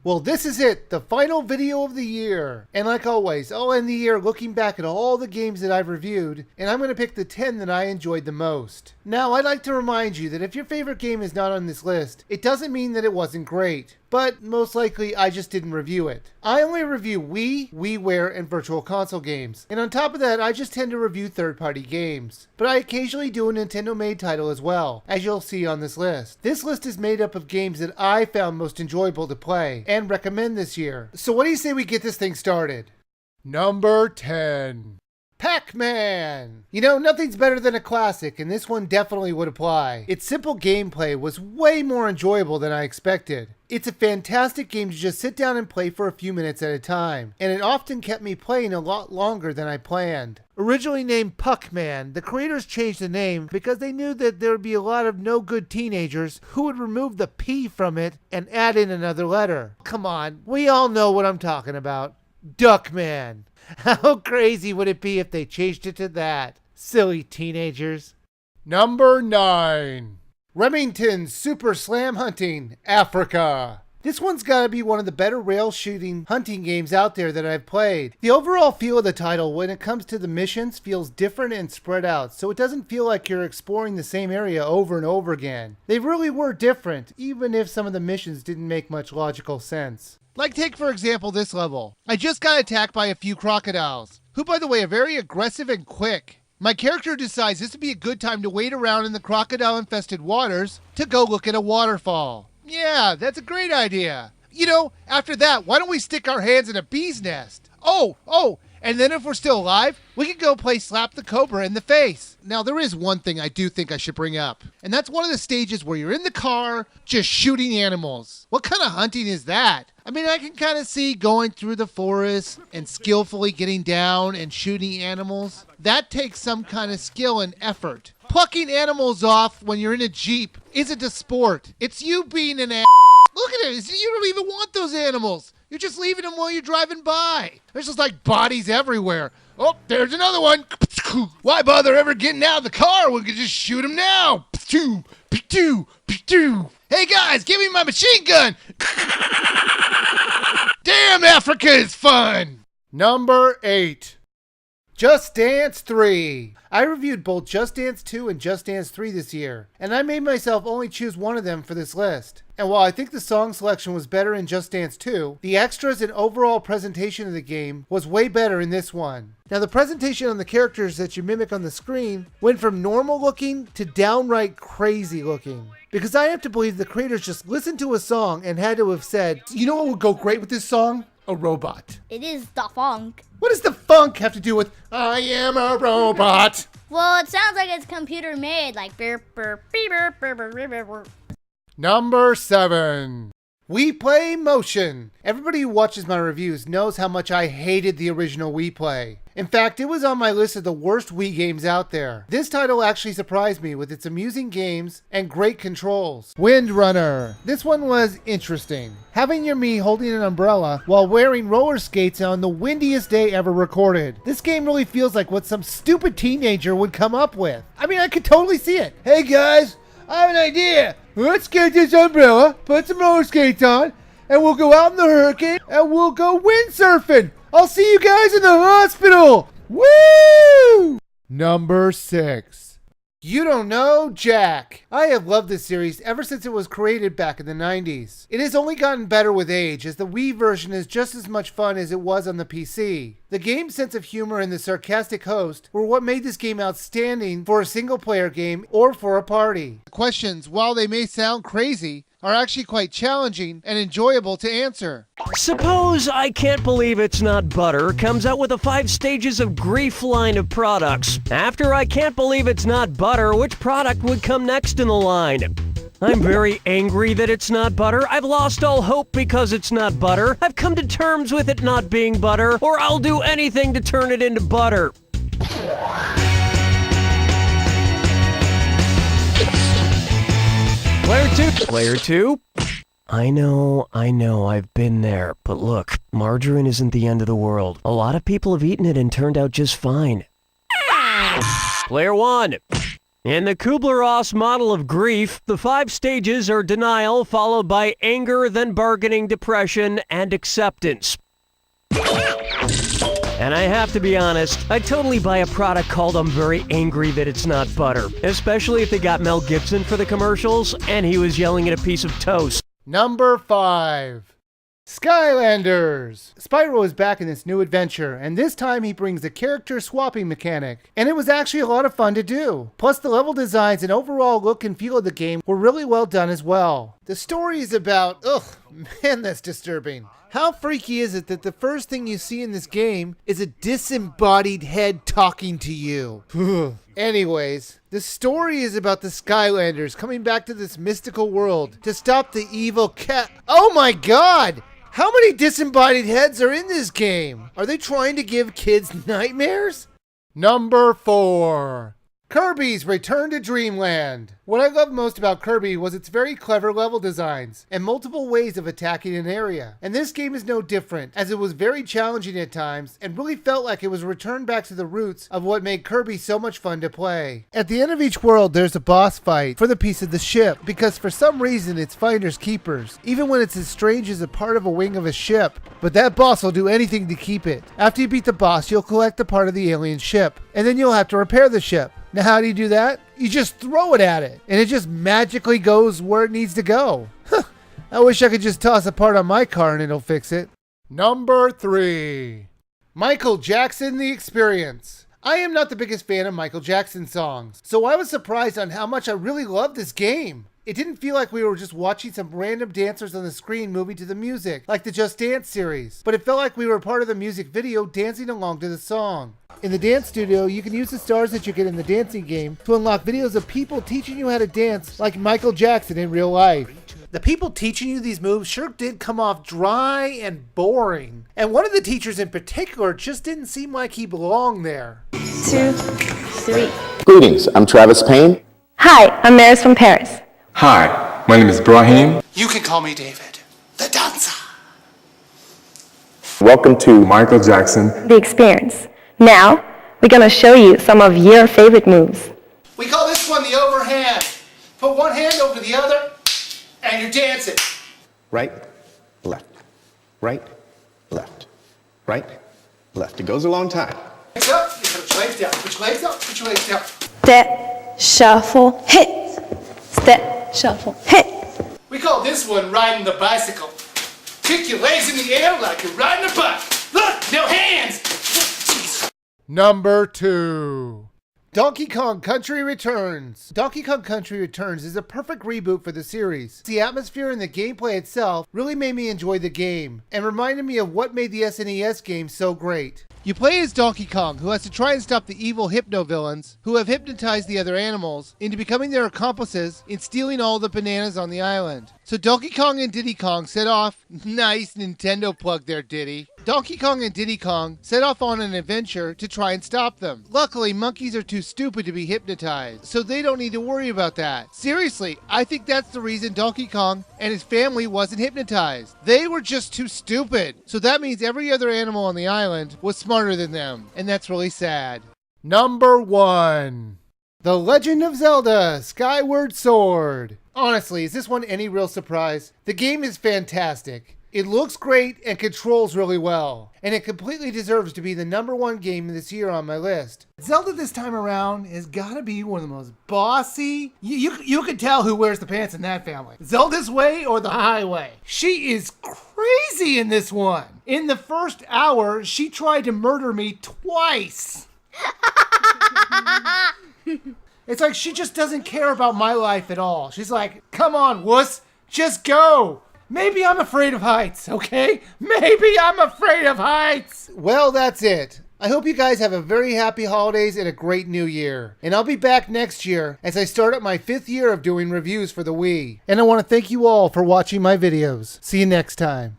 Well, this is it, the final video of the year. And like always, I'll end the year looking back at all the games that I've reviewed, and I'm going to pick the 10 that I enjoyed the most. Now, I'd like to remind you that if your favorite game is not on this list, it doesn't mean that it wasn't great. But most likely, I just didn't review it. I only review Wii, Wiiware, and Virtual Console games. And on top of that, I just tend to review third-party games. But I occasionally do a Nintendo-made title as well, as you'll see on this list. This list is made up of games that I found most enjoyable to play, and recommend this year. So what do you say we get this thing started? Number 10. Pac-Man! You know, nothing's better than a classic, and this one definitely would apply. Its simple gameplay was way more enjoyable than I expected. It's a fantastic game to just sit down and play for a few minutes at a time, and it often kept me playing a lot longer than I planned. Originally named Puck-Man, the creators changed the name because they knew that there would be a lot of no-good teenagers who would remove the P from it and add in another letter. Come on, we all know what I'm talking about. Duckman. How crazy would it be if they changed it to that? Silly teenagers. Number 9. Remington's Super Slam Hunting, Africa. This one's gotta be one of the better rail shooting hunting games out there that I've played. The overall feel of the title when it comes to the missions feels different and spread out, so it doesn't feel like you're exploring the same area over and over again. They really were different, even if some of the missions didn't make much logical sense. Like take for example this level. I just got attacked by a few crocodiles, who by the way are very aggressive and quick. My character decides this would be a good time to wait around in the crocodile infested waters to go look at a waterfall. Yeah, that's a great idea. You know, after that, why don't we stick our hands in a bee's nest? Oh, and then if we're still alive, we can go play Slap the Cobra in the face. Now, there is one thing I do think I should bring up, and that's one of the stages where you're in the car just shooting animals. What kind of hunting is that? I mean, I can kind of see going through the forest and skillfully getting down and shooting animals. That takes some kind of skill and effort. Plucking animals off when you're in a Jeep isn't a sport. It's you being an ass. Look at it. You don't even want those animals. You're just leaving them while you're driving by. There's just like bodies everywhere. Oh, there's another one. Why bother ever getting out of the car? We could just shoot him now. Hey guys, give me my machine gun. Damn, Africa is fun. Number 8. Just Dance 3. I reviewed both Just Dance 2 and Just Dance 3 this year, and I made myself only choose one of them for this list. And while I think the song selection was better in Just Dance 2, the extras and overall presentation of the game was way better in this one. Now the presentation on the characters that you mimic on the screen went from normal looking to downright crazy looking. Because I have to believe the creators just listened to a song and had to have said, you know what would go great with this song? A robot. It is the funk. What does the funk have to do with I am a robot? Well, it sounds like it's computer made, like burp, burp, beep, burp, burp, burp, burp, burp. Number 7. Wii Play Motion. Everybody who watches my reviews knows how much I hated the original Wii Play. In fact, it was on my list of the worst Wii games out there. This title actually surprised me with its amusing games and great controls. Wind Runner. This one was interesting. Having your Mii holding an umbrella while wearing roller skates on the windiest day ever recorded. This game really feels like what some stupid teenager would come up with. I mean, I could totally see it. Hey guys, I have an idea. Let's get this umbrella, put some roller skates on, and we'll go out in the hurricane and we'll go windsurfing. I'll see you guys in the hospital. Woo! Number 6. You Don't Know Jack. I have loved this series ever since it was created back in the 90s. It has only gotten better with age, as the Wii version is just as much fun as it was on the PC. The game's sense of humor and the sarcastic host were what made this game outstanding for a single-player game or for a party. Questions, while they may sound crazy, are actually quite challenging and enjoyable to answer. Suppose I Can't Believe It's Not Butter comes out with a 5 stages of grief line of products. After I Can't Believe It's Not Butter, which product would come next in the line? I'm very angry that it's not butter. I've lost all hope because it's not butter. I've come to terms with it not being butter, or I'll do anything to turn it into butter. Player 2? I know, I've been there. But look, margarine isn't the end of the world. A lot of people have eaten it and turned out just fine. Player 1. In the Kubler-Ross model of grief, the 5 stages are denial, followed by anger, then bargaining, depression, and acceptance. And I have to be honest, I'd totally buy a product called I'm very angry that it's not butter. Especially if they got Mel Gibson for the commercials and he was yelling at a piece of toast. Number 5. Skylanders! Spyro is back in this new adventure, and this time he brings a character swapping mechanic. And it was actually a lot of fun to do. Plus the level designs and overall look and feel of the game were really well done as well. The story is about, man, that's disturbing. How freaky is it that the first thing you see in this game is a disembodied head talking to you? Anyways, the story is about the Skylanders coming back to this mystical world to stop the evil cat. Oh my god! How many disembodied heads are in this game? Are they trying to give kids nightmares? Number 4. Kirby's Return to Dreamland. What I loved most about Kirby was its very clever level designs and multiple ways of attacking an area. And this game is no different, as it was very challenging at times and really felt like it was a return back to the roots of what made Kirby so much fun to play. At the end of each world, there's a boss fight for the piece of the ship, because for some reason it's finders keepers, even when it's as strange as a part of a wing of a ship. But that boss will do anything to keep it. After you beat the boss, you'll collect the part of the alien ship, and then you'll have to repair the ship. Now how do you do that? You just throw it at it, and it just magically goes where it needs to go. I wish I could just toss a part on my car and it'll fix it. Number 3. Michael Jackson The Experience. I am not the biggest fan of Michael Jackson songs, so I was surprised on how much I really loved this game. It didn't feel like we were just watching some random dancers on the screen moving to the music, like the Just Dance series, but it felt like we were part of the music video dancing along to the song. In the dance studio, you can use the stars that you get in the dancing game to unlock videos of people teaching you how to dance like Michael Jackson in real life. The people teaching you these moves sure did come off dry and boring. And one of the teachers in particular just didn't seem like he belonged there. 2, 3. Greetings, I'm Travis Payne. Hi, I'm Maris from Paris. Hi, my name is Brahim. You can call me David, the dancer. Welcome to Michael Jackson. The Experience. Now, we're gonna show you some of your favorite moves. We call this one the overhand. Put one hand over the other, and you're dancing. Right, left, right, left, right, left. It goes a long time. Legs up, you put your legs down, put your legs up, put your legs down. Step, shuffle, hit. Step, shuffle, hit. We call this one riding the bicycle. Kick your legs in the air like you're riding a bike. Look, no hands. Number 2. Donkey Kong Country Returns. Donkey Kong Country Returns is a perfect reboot for the series. The atmosphere and the gameplay itself really made me enjoy the game and reminded me of what made the SNES game so great. You play as Donkey Kong, who has to try and stop the evil hypno-villains who have hypnotized the other animals into becoming their accomplices in stealing all the bananas on the island. So Donkey Kong and Diddy Kong set off, nice Nintendo plug there, Diddy. Donkey Kong and Diddy Kong set off on an adventure to try and stop them. Luckily, monkeys are too stupid to be hypnotized, so they don't need to worry about that. Seriously, I think that's the reason Donkey Kong and his family wasn't hypnotized. They were just too stupid. So that means every other animal on the island was smarter than them, and that's really sad. Number 1. The Legend of Zelda Skyward Sword. Honestly, is this one any real surprise? The game is fantastic. It looks great and controls really well, and it completely deserves to be the number 1 game this year on my list. Zelda this time around has got to be one of the most bossy. You can tell who wears the pants in that family. Zelda's way or the highway. She is crazy in this one. In the first hour, she tried to murder me twice. It's like she just doesn't care about my life at all. She's like, come on, wuss, just go. Maybe I'm afraid of heights, okay? Maybe I'm afraid of heights. Well, that's it. I hope you guys have a very happy holidays and a great new year. And I'll be back next year as I start up my 5th year of doing reviews for the Wii. And I want to thank you all for watching my videos. See you next time.